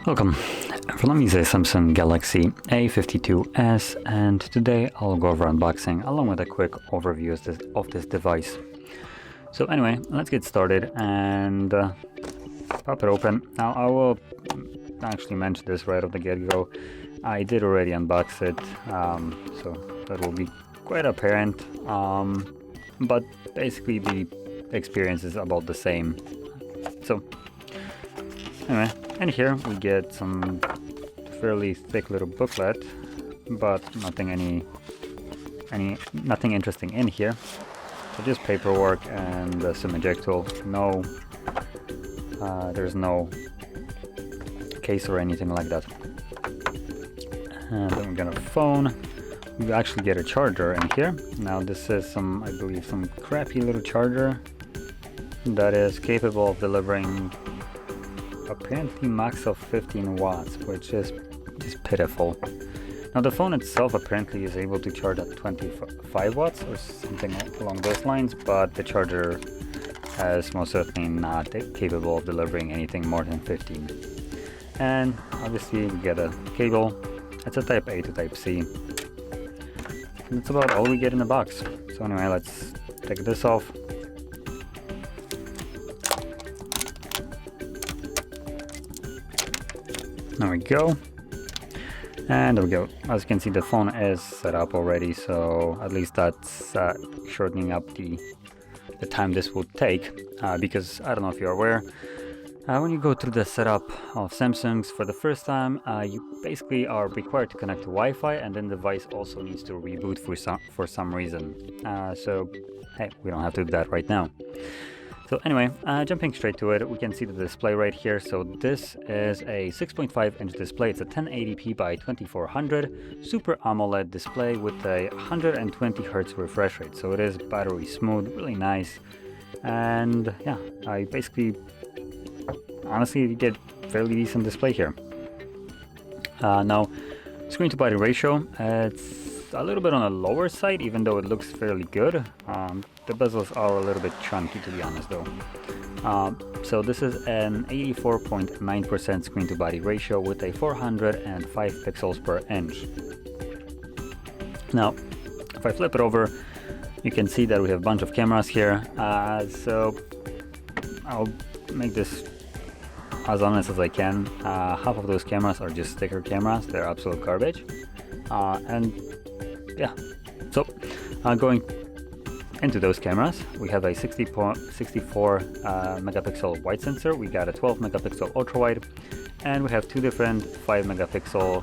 Welcome. From me is a Samsung Galaxy A52s, and today I'll go over unboxing along with a quick overview of this device. So anyway, let's get started and pop it open. Now I will actually mention this right off the get-go. I did already unbox it, so that will be quite apparent, but basically the experience is about the same. So anyway, and here we get some fairly thick little booklet, but nothing interesting in here. So just paperwork and some ejectable. No, there's no case or anything like that. And then we got a phone. We actually get a charger in here. Now this is I believe some crappy little charger that is capable of delivering apparently max of 15 watts, which is just pitiful. Now the phone itself apparently is able to charge at 25 watts or something along those lines, but the charger is most certainly not capable of delivering anything more than 15. And obviously we get a cable. It's a type A to type C. And that's about all we get in the box. So anyway, let's take this off. There we go. And there we go. As you can see, the phone is set up already, so at least that's shortening up the time this would take, because I don't know if you're aware, when you go through the setup of Samsung's for the first time, you basically are required to connect to Wi-Fi, and then the device also needs to reboot for some reason. So hey, we don't have to do that right now. So anyway, jumping straight to it, we can see the display right here. So this is a 6.5-inch display. It's a 1080p by 2400 Super AMOLED display with a 120 Hz refresh rate. So it is battery smooth, really nice. And yeah, I basically, honestly, get fairly decent display here. Now, screen to body ratio, it's a little bit on the lower side, even though it looks fairly good. The bezels are a little bit chunky, to be honest, though. So this is an 84.9% screen to body ratio with a 405 pixels per inch. Now, if I flip it over, you can see that we have a bunch of cameras here. So I'll make this as honest as I can. Half of those cameras are just sticker cameras. They're absolute garbage. And yeah, so going into those cameras, we have a 64 megapixel wide sensor, we got a 12 megapixel ultra wide, and we have two different 5 megapixel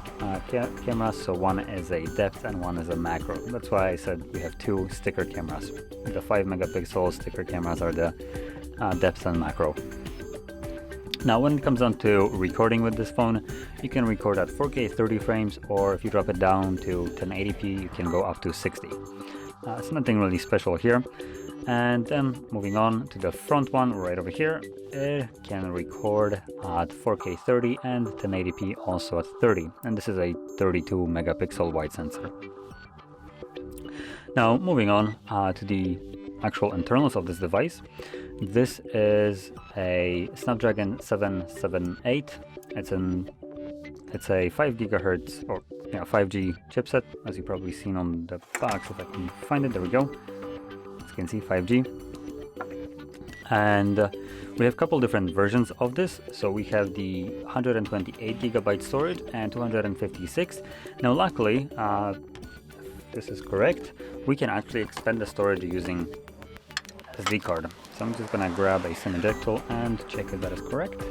cameras. So one is a depth and one is a macro. That's why I said we have two sticker cameras. The 5 megapixel sticker cameras are the depth and macro. Now when it comes down to recording with this phone, you can record at 4K 30 frames, or if you drop it down to 1080p, you can go up to 60. It's nothing really special here. And then moving on to the front one right over here, it can record at 4K 30 and 1080p also at 30. And this is a 32 megapixel wide sensor. Now moving on to the actual internals of this device. This is a Snapdragon 778. It's a 5 gigahertz or 5G chipset, as you've probably seen on the box. If I can find it, there we go. As you can see, 5G. And we have a couple different versions of this. So we have the 128 gigabyte storage and 256. Now, luckily, if this is correct, we can actually expand the storage using SD card. So I'm just gonna grab a SIM ejectable and check if that is correct.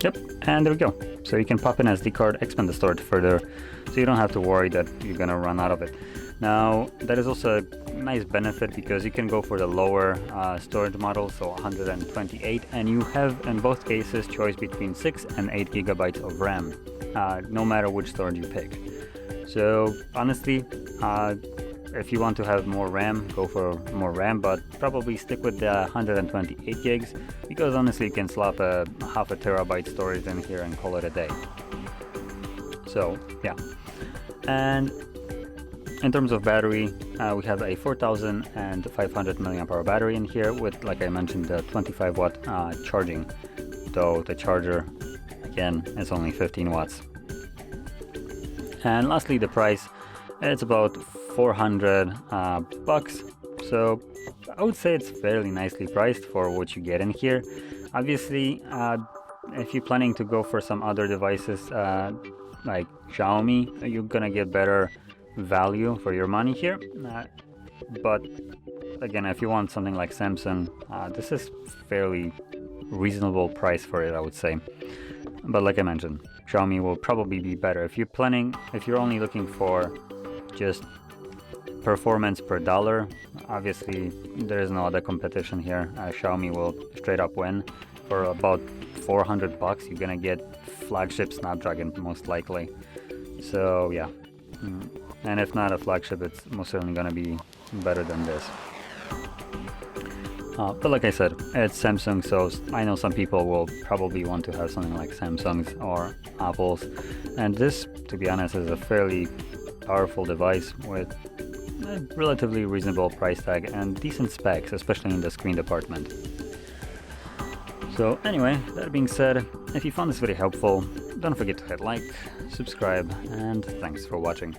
Yep, and there we go. So you can pop in SD card, expand the storage further, so you don't have to worry that you're gonna run out of it. Now, that is also a nice benefit because you can go for the lower storage model, so 128, and you have in both cases choice between 6 and 8 gigabytes of RAM, no matter which storage you pick. So honestly, if you want to have more RAM, go for more RAM, but probably stick with the 128 gigs, because honestly you can slap a half a terabyte storage in here and call it a day. So yeah, and In terms of battery, we have a 4500 milliamp hour battery in here with, like I mentioned, the 25 watt charging, though the charger again is only 15 watts. And lastly, the price, it's about 400 bucks, so I would say it's fairly nicely priced for what you get in here. Obviously, if you're planning to go for some other devices like Xiaomi, you're gonna get better value for your money here, but again, if you want something like Samsung, this is fairly reasonable price for it, I would say. But like I mentioned, Xiaomi will probably be better if you're only looking for just performance per dollar. Obviously there is no other competition here. Xiaomi will straight up win. For about 400 bucks you're gonna get flagship Snapdragon most likely, so yeah. And if not a flagship, it's most certainly gonna be better than this. But like I said, it's Samsung, so I know some people will probably want to have something like Samsung's or Apple's, and this, to be honest, is a fairly powerful device with a relatively reasonable price tag and decent specs, especially in the screen department. So anyway, that being said, if you found this video helpful, don't forget to hit like, subscribe, and thanks for watching.